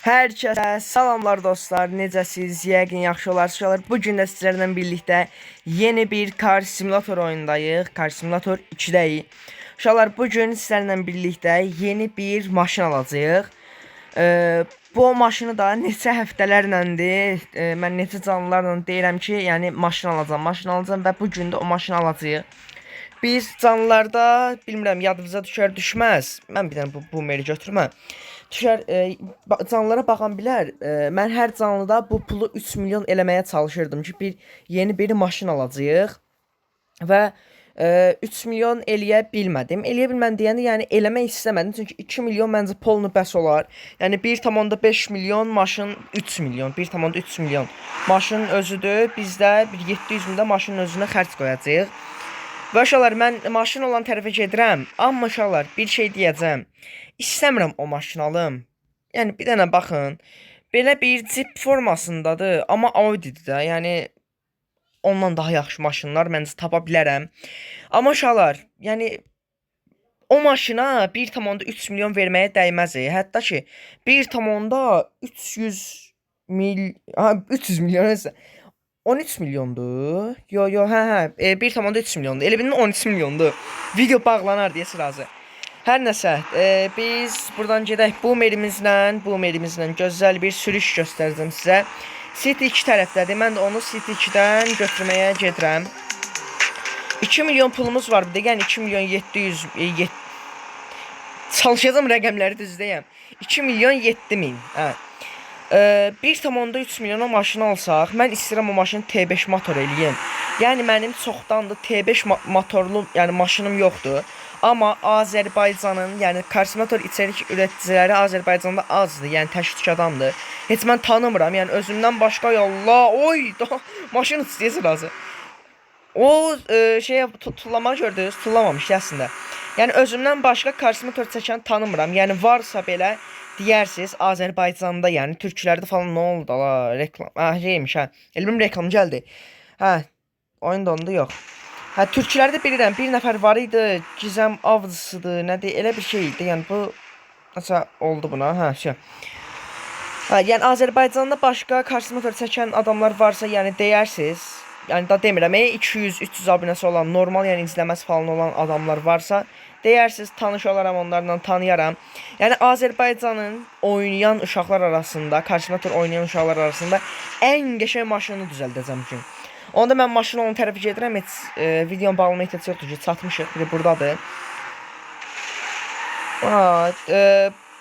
Hər kəsə salamlar dostlar, necəsiz? Yəqin yaxşı olarsınız. Bu gün də sizlərlə birlikdə yeni bir Car Simulator oyundayıq. Car Simulator 2-dəyik. Uşaqlar, bu gün sizlərlə birlikdə yeni bir maşın alacağıq. Bu maşını da neçə həftələrləndir, mən neçə canlılarla deyirəm ki, yəni maşın alacağım və bu gün də o maşını alacağıq. Biz canlılarda, bilmirəm, yadınıza düşər düşməz. Mən bir dənə bu boomeri götürməm. Düşər, canlılara baxan bilər. Mən hər canlıda bu pulu 3 milyon eləməyə çalışırdım ki, yeni bir maşın alacağıq. Və 3 milyon eləyə bilmədim. Eləyə bilmədim deyəndə, yəni eləmək istəmədim. Çünki 2 milyon məncə polnu bəs olar. Yəni 1,5 milyon maşın 3 milyon, 1,3 milyon maşının özüdür. Bizdə bir 700 mində maşının özünə xərc qoyacağıq. Və uşaqlar, mən maşın olan tərəfə gedirəm. Amma uşaqlar, bir şey deyəcəm. İstəmirəm o maşını alım. Yəni bir dənə baxın. Belə bir Jeep formasındadır, amma Audi'dir də. Yəni ondan daha yaxşı maşınlar məncə tapa bilərəm. Amma uşaqlar, yəni o maşına 1,3 milyon verməyə dəyməz. Hətta ki 1,300 milyon isə 13 milyondur. Yo, hə, 1,3 milyondur. Elə bilin 13 milyondur. Video bağlanar deyə razı. Hər nəsə, biz buradan gedək boomerimizlə gözəl bir sürüş göstərəcəm sizə. City 2 tərəfdədir. Mən də onu City 2-dən götürməyə gedirəm. 2 milyon pulumuz var. Bir də yəni 2 milyon 700 çalışacağım rəqəmləri düzdəyəm. 2 milyon 7000. Hə. 1,3 milyona maşın alsaq, mən istəyirəm o maşını T5 motor eləyim. Yəni mənim çoxdandır T5 motorlu, yəni maşınım yoxdur. Amma Azərbaycanın, yəni Car Simulator içərik üreticiləri Azərbaycanda azdır, yəni tək adamdır. Heç mən tanımıram, yəni özümdən başqa yallah, oy, maşın istəyirsə razı. O tullama gördünüz, tullamamış əslində. Yəni özümdən başqa Car Simulator çəkən tanımıram, yəni varsa belə deyərsiniz Azərbaycanda, yəni türklərdə falan nə oldu la, reklam. Şeymiş, hə. Elmim reklam gəldi. Hə, oyun dondu, yox. Hə, türklərdə bilirəm, bir nəfər var idi, Gizəm Avcısıdır, nədir, elə bir şey idi. Yəni bu nəsə oldu buna, hə, şey. Hə, yəni Azərbaycanda başqa Car Simulator çəkən adamlar varsa, yəni deyərsiniz. Yəni da demirəm, 200-300 abunəsi olan, normal, yəni izləməsi falan olan adamlar varsa, deyərsiniz, tanış olaram, onlarla tanıyaram. Yəni Azərbaycanın oynayan uşaqlar arasında, Car Simulator oynayan uşaqlar arasında ən qəşəng maşını düzəldəcəm ki. Onda mən maşını onun tərəfə gedirəm, heç videonun bağlama ehtiyac yoxdur ki, çatmışıq, biri buradadır.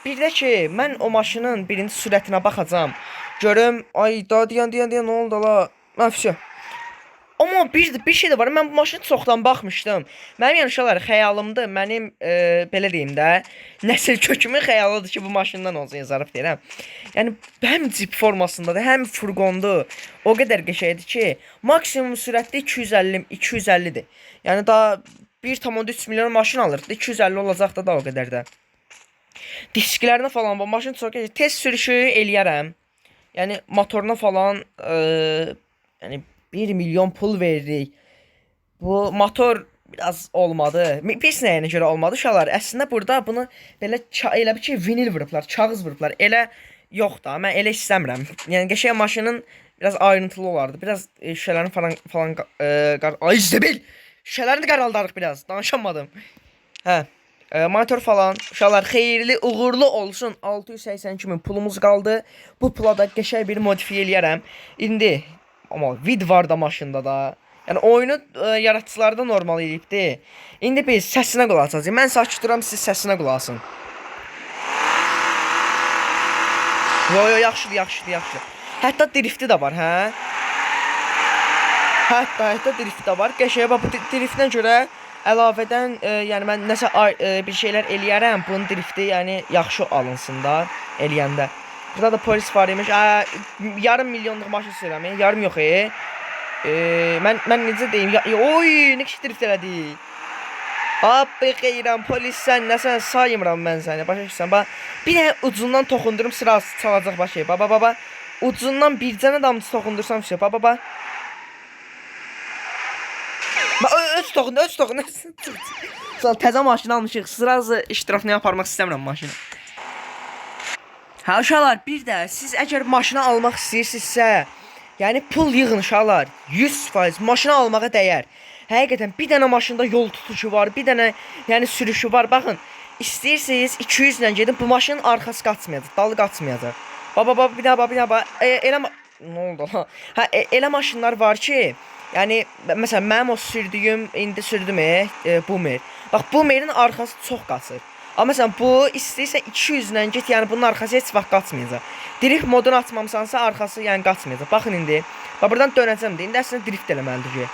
Bir də ki, mən o maşının birinci sürətinə baxacam. Görüm, ay da deyən, nə oldu la? Məfşə. Amma bir şey də var, mən bu maşını çoxdan baxmışdım. Mənim yəni uşaqlar xəyalımdır, mənim belə deyim də, nəsil kökümün xəyalıdır ki, bu maşından olsun, zarf deyirəm. Yəni həm Jeep formasındadır, həm furqondur. O qədər qəşəngdir ki, maksimum sürətdə 250-dir. Yəni da 1,3 milyon maşın alırdı, 250 olacaq da o qədər də. Disklərinə falan bu maşın çox qəşəng, tez sürüşü eləyərəm. Yəni motoruna falan yəni 1 milyon pul veririk. Bu motor biraz olmadı. Pis nəyinə görə olmadı uşaqlar? Əslində burada bunu belə elə bir ki, vinil vurublar, kağız vurublar. Elə yox da, mən elə istəmirəm. Yəni qəşəng maşının biraz ayrıntılı olardı. Biraz şüşələrini falan ay zəbil. Şüşələrini qaraldarıq biraz. Danışamadım. Hə. Motor falan uşaqlar xeyirli, uğurlu olsun. 682 min pulumuz qaldı. Bu pula da qəşəng bir modifiyə eləyərəm. İndi amma vid var da maşında da. Yəni oyunu yaratıcıları da normal eləyibdi. İndi biz səsinə qulaq asacağıq. Mən sakit duram, siz səsinə qulaq asın. Yo, yaxşıdır. Hətta drifti də var, hə? Hətta drifti də var. Qəşəyə bax, bu driftinə görə əlavədən, yəni mən nəsə bir şeylər eləyərəm. Bunun drifti, yəni yaxşı alınsın da eləyəndə. Burada da polis var imiş. Yarım milyonluq maşın sürəm, yarım yox. Mən necə deyim? Oy, nə kişi drift elədi. Abi xeyran, polis sən nəsən saymıram mən səni. Başa düşsən, bax. Bir dənə ucundan toxundurum, sıra çalacaq başı. Baba. Ucundan bir dənə damcı toxundursam şey. Baba. Öz toxun. Sonra təzə maşın almışıq. Sırası iştirakını aparmaq istəmirəm maşını. Hə uşaqlar, bir də siz əgər maşını almaq istəyirsinizsə, yəni pul yığın uşaqlar. 100% maşını almağa dəyər. Həqiqətən bir dənə maşında yol tutuşu var, bir dənə yəni sürüşü var. Baxın, istəyirsiniz 200 ilə gedin, bu maşının arxası qaçmayacaq, dalı qaçmayacaq. Baba, bir daha. Elə nə oldu lan? Hə, elə maşınlar var ki, yəni məsələn mənim o sürdüyüm, indi sürdüm Boomer. Bax, Boomerin arxası çox qaçır. Amma məsələn bu istəyirsə 200 ilə get, yəni bunun arxası heç vaxt qaçmayacaq. Drift modunu açmamısansa arxası yəni qaçmayacaq. Baxın indi. Bax buradan dönəcəm də. İndi əslində drift eləməlidir ki.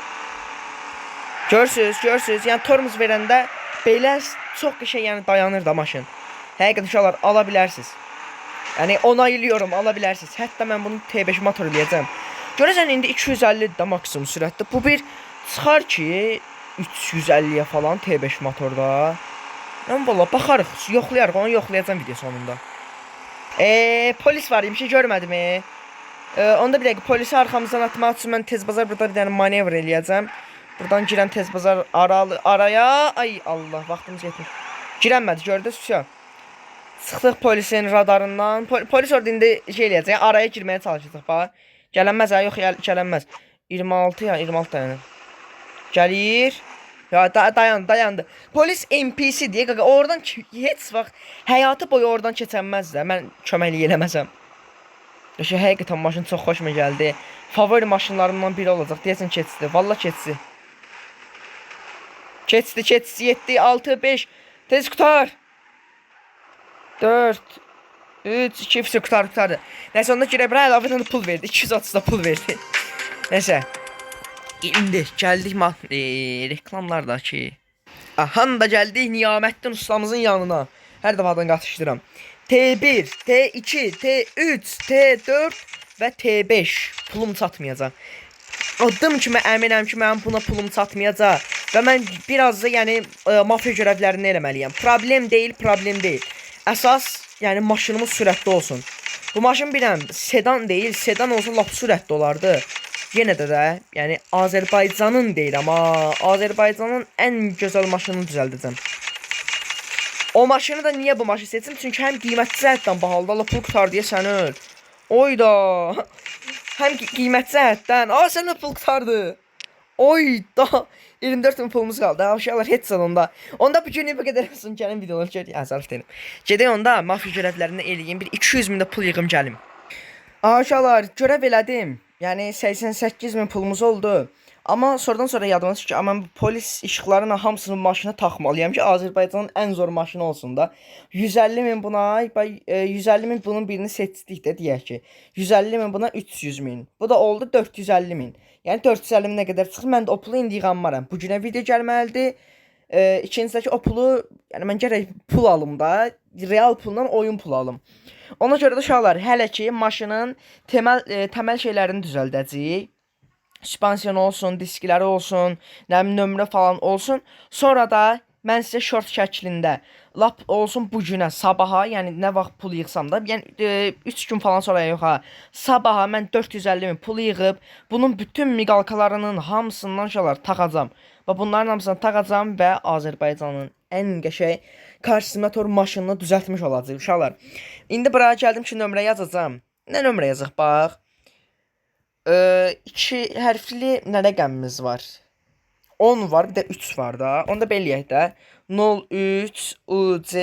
Görürsüz. Yəni tormuz verəndə belə çox qəşəng yəni dayanır da maşın. Həqiqətən uşaqlar ala bilərsiniz. Yəni onaylıyorum, ala bilərsiniz. Hətta mən bunu T5 motor eləyəcəm. Görəsən indi 250 də maksimum sürətdə. Bu bir çıxar ki 350-yə falan T5 motorda. Amma valla baxarıq, yoxlayarıq, onu yoxlayacağam video sonunda. Polis var, bir şey görmədim. Onda bir dəqiqə polisi arxamızdan atmaq üçün mən tez bazar burada bir dənə manevr eləyəcəm. Buradan girən tez bazar araya. Ay Allah, vaxtımız yetmir. Girənmədi, gördünüz mü? Çıxdıq polisin radarından. Polis orada indi şey eləyəcək, araya girməyə çalışacaq. Bax. Gələnməz ha, yox gələnməz. 26 ya, 26 dayanır. Gəlir. Ya dayandı. Polis NPC deyə qaqa oradan heç vaxt həyatı boyu oradan keçənməz də. Mən köməklik eləməsəm. Qəşəng həqiqətən maşın çox xoşuma gəldi. Favori maşınlarımdan biri olacaq. Deyəsən keçdi. Valla keçdi. Keçdi. 7 6 5. Tez qutar. 4 3 2 qutardı. Nəsə onda girə bilər əlavədən pul verdi. 230 da pul verdi. Nəsə. İndi gəldik reklamlardakı. Ahan da gəldik Niyamətdin ustamızın yanına. Hər dəfədən qatışdıram. T1, T2, T3, T4 və T5 pulum çatmayacaq. Adım kimi əminəm ki, mənim buna pulum çatmayacaq və mən biraz da yəni mafiya görevlərini eləməliyəm. Problem deyil. Əsas yəni maşınımız sürətli olsun. Bu maşın biləm sedan deyil, sedan olsa lap sürətli olardı. Yenə də yəni Azərbaycanın deyil, amma Azərbaycanın ən gözəl maşınını düzəldəcəm. O maşını da niyə bu maşını seçdim? Çünki həm qiymətli cəhətdən bahalıdır, Allah pul qutar deyə səni öl. Oyda. Həm qiymətli cəhətdən. Sənə pul qutardı. Oyda. 24 min pulumuz qaldı. Uşaqlar heç onda. Onda bu gün bu qədər olsun. Gəlin videoları görək. Azarlıq deyim. Gedək onda mafiya görevlərini eləyim. Bir 200 min də pul yığım gəlim. Uşaqlar görev elədim. Yəni 88 min pulumuz oldu. Amma sonra yadıma düşdü ki, amma polis işıqlarının hamısını maşına taxmalıyam ki, Azərbaycanın ən zor maşını olsun da. 150 min buna, 150 min bunun birini seçdik də deyək ki. 150 min buna 300 min. Bu da oldu 450 min. Yəni 450 min nə qədər çıxır? Mən də o pulu indi yığanmaram. Bu günə video gəlməlidir. İkincidəki o pulu, yəni mən gərək pul alım da, real pulla oyun pulu alım. Ona görə də uşaqlar, hələ ki maşının təməl şeylərini düzəldəcəyik. Süspansiyon olsun, diskləri olsun, nömrə falan olsun. Sonra da mən sizə short şəklində lap olsun bu günə, sabaha, yəni nə vaxt pul yığsam da, yəni 3 gün falan sonra yox ha. Sabaha mən 450 min pul yığıb, bunun bütün miqalkalarının hamısından uşaqlar taxacam. Və bunların hamısını taxacam və Azərbaycanın ən qəşəng karsimatoor maşınını düzəltmiş olacaq uşaqlar. İndi buraya gəldim ki, nömrə yazacağam. Nə nömrə yazaq bax? 2 hərfli nə rəqəmimiz var? 10 var, bir də 3 var da. Onda beləyək də. 03 UC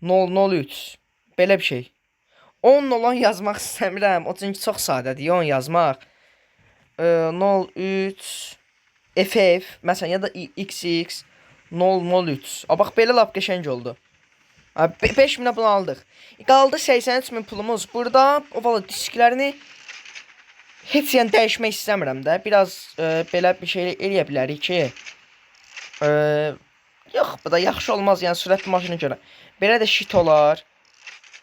003. Belə bir şey. 10 olan yazmaq istəmirəm. O çünki çox sadədir 10 yazmaq. 03 FF məsələn ya da XX 003. Bax belə lap qəşəng oldu. 5000-ə bunu aldıq. Qaldı 83 min pulumuz. Burada o valla disklərini heç yəni dəyişmək istəmirəm də. Biraz belə bir şey eləyə bilərik ki. Yox, bu da yaxşı olmaz yəni sürətli maşına görə. Belə də shit olar.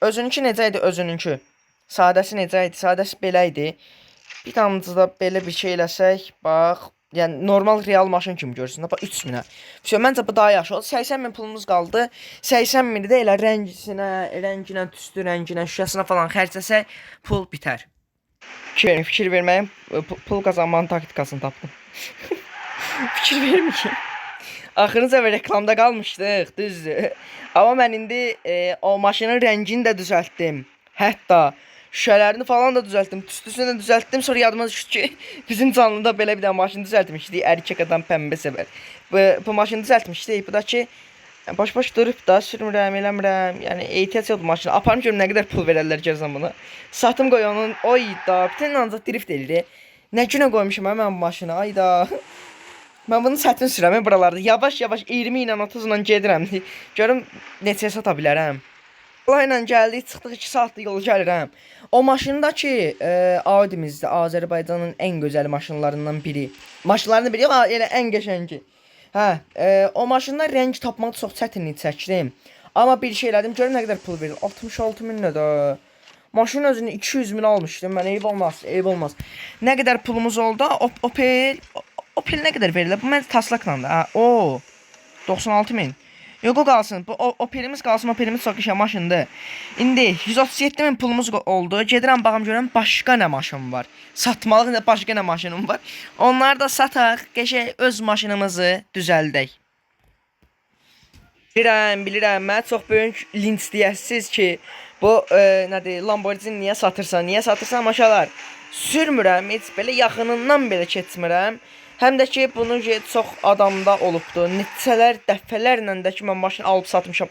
Özününki necə idi özününki? Sadəsi necə idi? Sadəsi belə idi. Bir damcıda belə bir şey eləsək, bax, yəni normal real maşın kimi görsün. Bax 3000-ə. Məncə bu daha yaxşı oldu. 80 min pulumuz qaldı. 80 mini də elə rənginə, tüstü rənginə, şüşəsinə falan xərcləsək, pul bitər. Fikir verməyim, pul qazanmanın taktikasını tapdım. Fikir verməyim. Axırıncı və reklamda qalmışdıq, düzdür. Amma mən indi o maşının rəngini də düzəltdim. Hətta şüşələrini falan da düzəltdim. Tüstüsünü də düzəltdim. Sonra yadıma düşdü ki, bizim canlıda belə bir də maşın düzəltmişdik. Erkək adam pəmbə sevər. Bu maşını düzəltmişdik. Bu da ki boş durub da sürmürəm, eləmirəm. Yəni ehtiyac yoxdur maşına. Aparım görüm nə qədər pul verərlər gəzən buna. Satım qoy onun. Oy da, bütün ancaq drift eləyir. Nə günə qoymuşam mən bu maşını. Ay da. Mən bunu çətin sürəm buralarda. Yavaş-yavaş 20 ilə 30 ilə gedirəm. Görüm neçə sata bilərəm. Bunlarla gəldik, çıxdıq 2 saatlıq yolu gəlirəm. O maşında ki, Audi'mizdə Azərbaycanın ən gözəl maşınlarından biri. Maşınlarından biri, yox, elə ən qəşəngi. Hə, o maşında rəng tapmaq çox çətinlik çəkdim. Amma bir şey elədim, görüm nə qədər pul verir. 66 min nədir? Maşının özünü 200 min almışdım. Mən eyb olmaz, eyb olmaz. Nə qədər pulumuz oldu? Opel nə qədər verirlər? Bu məncə taslaqla da. O 96 min. Yox o qalsın. Bu Opelimiz qalsın. Opelimiz çox qəşəng maşındır. İndi 137 min pulumuz oldu. Gedirəm baxım görüm başqa nə maşın var. Satmalıq başqa nə maşınım var. Onları da sataq. Qəşəng öz maşınımızı düzəldək. Bilirəm, mən çox böyük linç deyəsiz ki, bu nədir, Lamborghini niyə satırsan? Niyə satırsan maşalar? Sürmürəm, heç belə yaxınından belə keçmirəm. Həm də ki, bunu çox adamda olubdu. Neçələr, dəfələrlə də ki, mən maşını alıb satmışam.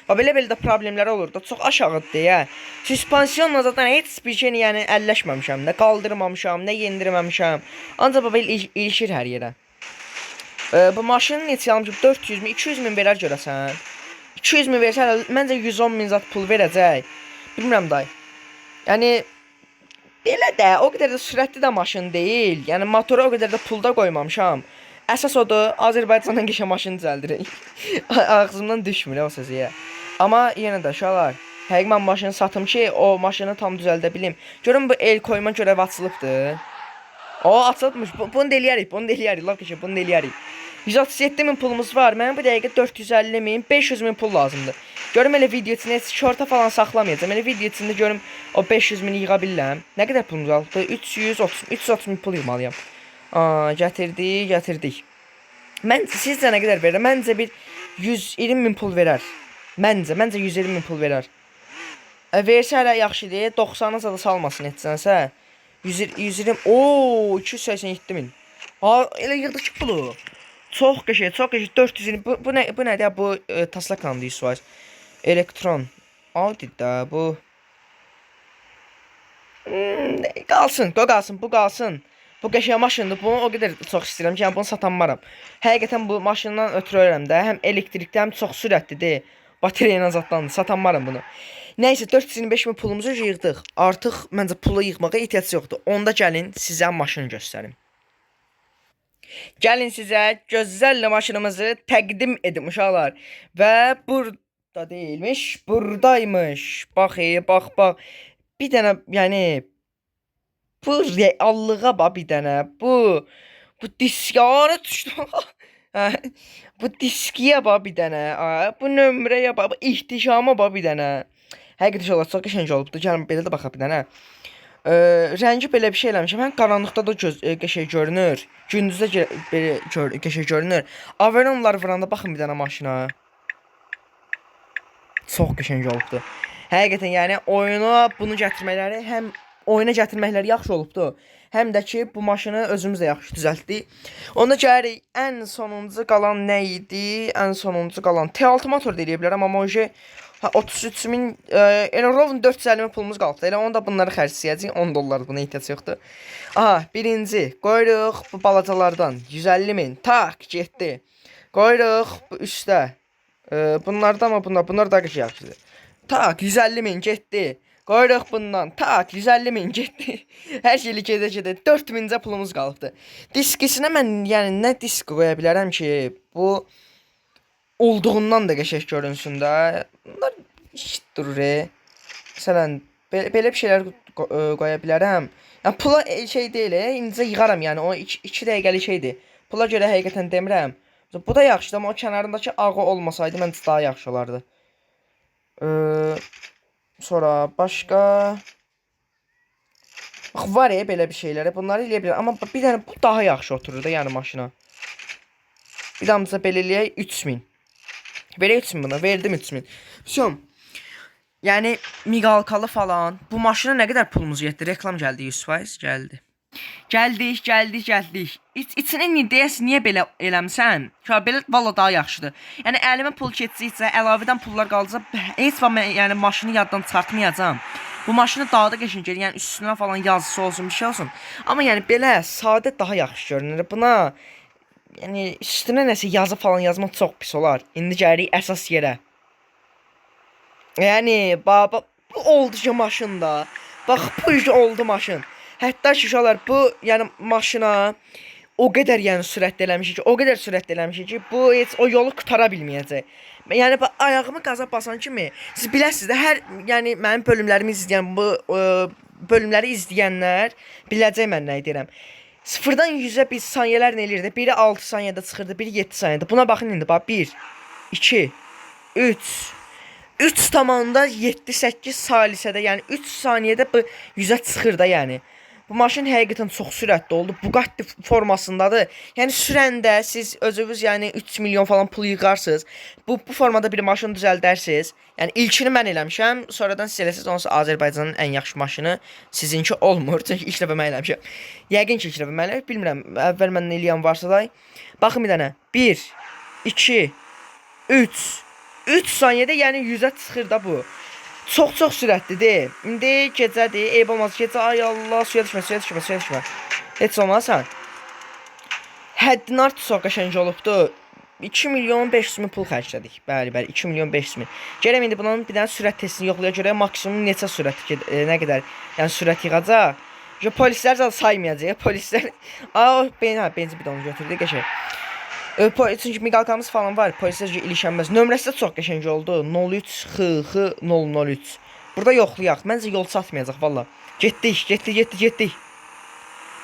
Və belə də problemlər olurdu. Çox aşağıdır deyə. Süspansiyonla zaten heç bir şey yəni əlləşməmişəm. Nə qaldırmamışam, nə yendirməmişəm. Ancaq belə ilişir hər yerə. Bu maşını neçə almışam? 400 min, 200 min verər görəsən. 200 min versə, məncə 110 min zat pul verəcək. Bilmirəm dayı. Yəni belə də, o qədər də sürətli də maşın deyil. Yəni motora o qədər də pulda qoymamışam. Əsas odur, Azərbaycandan qəşəng maşın düzəldirik. Ağzımdan düşmür o sözü. Amma yenə də uşaqlar, həqiqətən maşını satım ki, o maşını tam düzəldə bilim. Görün bu el koyma görəvi açılıbdır. O açılıbmış. Bunu da eləyərik, laf keçir, bunu da eləyərik. 137 min pulumuz var. Mənim bu dəqiqə 450 min, 500 min pul lazımdır. Görüm elə video içində şorta falan saxlamayacağam. Elə video içində görüm o 500 mini yığa bilirəm. Nə qədər pulumuz var? 330 min pul yığmalıyam. Gətirdik. Sizcə nə qədər verir? Məncə bir 120 min pul verər. Məncə 120 min pul verər. Versə hələ yaxşıdır. 90'a da salmasın etsənsə. 120, 287 min. Elə yığdıq ki pulu. Çox qəşəng, 420. Bu nədir? Bu taslaqla deyir. Elektron. Audi da bu. Qalsın, bu qalsın. Bu qəşəng maşındır. Bunu o qədər çox istəyirəm ki, yəni bunu satanmaram. Həqiqətən bu maşından ötürü ölürəm də. Həm elektrikli, həm çox sürətlidir. Bateriya ilə zatlandır. Satanmaram bunu. Nəysə 425 min pulumuzu yığdıq. Artıq məncə pulu yığmağa ehtiyac yoxdur. Onda gəlin sizə maşını göstərim. Gəlin sizə gözəl maşınımızı təqdim edim uşaqlar. Və burada deyilmiş, buradaymış. Bax, bax. Bir dənə, yəni bu reallığa bax bir dənə. Bu diskara düşdü. Bu diskiyə bax bir dənə. Bu nömrəyə bax, bu ihtişama bax bir dənə. Həqiqətən olar, çox qəşəng olubdu. Gəlin belə də baxaq bir dənə. Rəngi belə bir şey eləmişəm. Həm qaranlıqda da qəşəng görünür. Gündüzdə belə qəşəng görünür. Averonlar vuranda baxın bir dənə maşına. Çox qəşəng olubdu. Həqiqətən yəni oyuna bunu gətirməkləri həm oyuna gətirməkləri yaxşı olubdu. Həm də ki bu maşını özümüz də yaxşı düzəltdik. Onda gəlirik ən sonuncu qalan nə idi? Ən sonuncu qalan T6 motor deyə bilərəm, amma oje 33 min, elə rovun 450 min pulumuz qaldı. Elə onda bunları xərcləyəcəyik. 10 dollar buna ehtiyac yoxdur. Aha, birinci qoyuruq bu balacalardan 150 min. Tak, getdi. Qoyuruq bu üstə. Bunlardan ama bunlar da yaxşıdır. Tak, 150 min getdi. Qoyuruq bundan. Tak, 150 min getdi. Hər şeyli gedə 4000-cə pulumuz qalıbdı. Diskisinə mən yəni nə disk qoya bilərəm ki, bu olduğundan da qəşəng görünsün də. Bunlar iş durur. Məsələn, belə bir şeylər qoya bilərəm. Yəni pula şey deyil, incə yığaram yəni. O 2 dəqiqəlik şeydir. Pula görə həqiqətən demirəm. Bu da yaxşıdır, amma o kənarındakı ağı olmasaydı məncə daha yaxşı olardı. Sonra başqa bax var belə bir şeylərə bunları eləyə bilərəm, amma bir dənə bu daha yaxşı oturur da yəni maşına. Bir damıza belə eləyək 3000. Verək 3000 buna. Verdim 3000. Vəsəm. Yəni miqalkalı falan. Bu maşına nə qədər pulumuz getdi? Reklam gəldi 100%. Gəldi. Gəldik. İçinin ideyası niyə belə eləmsən? Ki belə valla daha yaxşıdır. Yəni əlimə pul keçsə, əlavədən pullar qalsa, heç vaxt yəni maşını yaddan çıxartmayacağam. Bu maşını daha da qəşəng gəlir. Yəni üstünə falan yazısı olsun, bir şey olsun. Amma yəni belə sadə daha yaxşı görünür. Buna yəni üstünə nəsə yazı falan yazmaq çox pis olar. İndi gəlirik əsas yerə. Yəni baba bu oldu ki maşında. Bax bu oldu maşın. Hətta ki uşaqlar bu yəni maşına o qədər yəni sürətlə eləmişik ki, o qədər sürətlə eləmişik ki, bu heç o yolu qutara bilməyəcək. Yəni ayağımı qaza basan kimi siz biləsiniz də hər yəni mənim bölümlərimi izləyən bu bölümləri izləyənlər biləcək mən nə deyirəm. Sıfırdan 100-ə biz saniyələrlə eləyirdi. Biri 6 saniyədə çıxırdı, biri 7 saniyədə. Buna baxın indi bax 1 2 3 3,7-8 salisədə, yəni 3 saniyədə bu 100-ə çıxır da yəni. Bu maşın həqiqətən çox sürətli oldu. Bugatti formasındadır. Yəni sürəndə siz özünüz yəni 3 milyon falan pul yığarsınız. Bu formada bir maşın düzəldərsiniz. Yəni ilkini mən eləmişəm. Sonradan siz eləsiniz, onsuz Azərbaycanın ən yaxşı maşını sizinki olmur. Çünki ilk dəfə mən eləmişəm. Yəqin ki ilk dəfə mən eləmişəm. Bilmirəm. Əvvəl məndən eləyən varsa da. Baxın bir dənə. 1 2 3 3 saniyədə yəni 100-ə çıxır da bu. Çox sürətlidir. İndi gecədir. Eyb olmaz gecə. Ay Allah, suya düşmə. Heç olmazsan. Həddin artıq çox qəşəng olubdu. 2 milyon 500 min pul xərclədik. Bəli, 2 milyon 500 min. Gələm indi bunun bir dənə sürət testini yoxlaya görə maksimum neçə sürət nə qədər yəni sürət yığacaq. Polislər zaten saymayacaq. Polislər benzin bidonu götürdü qəşəng. Çünki miqalkamız falan var. Polislər ilişənməz. Nömrəsi də çox qəşəng oldu. 03 XX 003. Burada yoxlayaq. Məncə yol çatmayacaq valla. Getdik.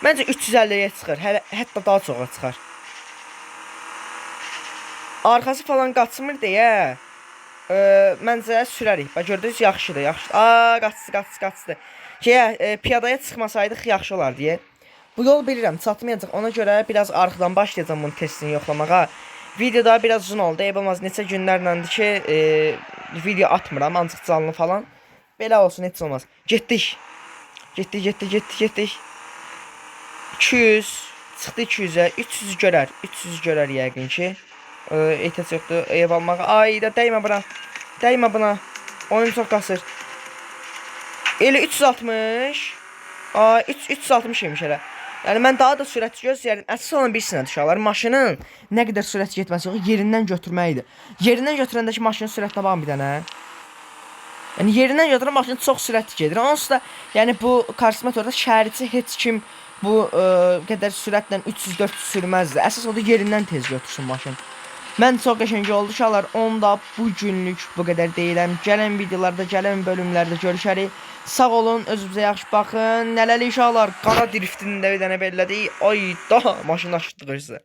Məncə 350-yə çıxır. Hətta daha çoxa çıxar. Arxası falan qaçmır deyə. Məncə sürərik. Bax gördünüz yaxşıdır. Qaçdı. Piyadaya çıxmasaydıq yaxşı olar deyə. Bu yol bilirəm çatmayacaq. Ona görə biraz arxadan başlayacağam bunun testini yoxlamağa. Videoda biraz uzun oldu. Eyvallah neçə günlərləndir ki video atmıram, ancaq canlı falan. Belə olsun, heç olmaz. Getdik. 200 çıxdı 200-ə. 300 görər yəqin ki. Ehtiyac yoxdur. Eyvallah. Ay da dəymə buna. Oyun çox qasır. Elə 360. 360 imiş elə. Yəni mən daha da sürət gözləyirdim. Əsas olan bir sinədir uşaqlar. Maşının nə qədər sürət getməsi yox, yerindən götürməkdir. Yerindən götürəndəki maşının sürətinə baxın bir dənə. Yəni yerindən götürən maşın çox sürətli gedir. Onsuz da yəni bu karsimetrda şəhərçi heç kim bu qədər sürətlə 300-400 sürməzdi. Əsas odur yerindən tez götürsün maşın. Mən çox qəşəng oldu uşaqlar. Onda bu günlük bu qədər deyiləm. Gələn videolarda, gələn bölümlərdə görüşərik. Sağ olun, özünüzə yaxşı baxın. Nələli uşaqlar, qara driftini də bir dənə bellədik. Ay da maşın aşıtdıq sizə.